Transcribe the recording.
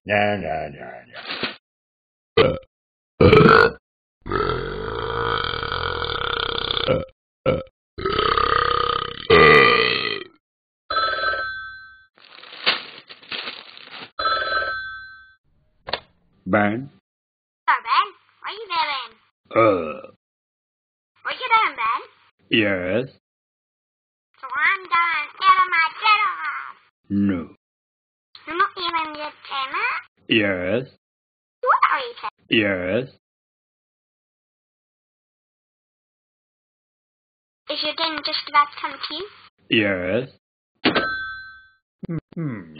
Yeah, yeah, yeah, yeah. Ben? Hello, Ben. What are you doing? What are you doing, Ben? Yes. So I'm going out of my dinner. No. You're not eating your dinner? Yes. You are eating. Yes. Is your dinner just about to come to you? Yes. Hmm.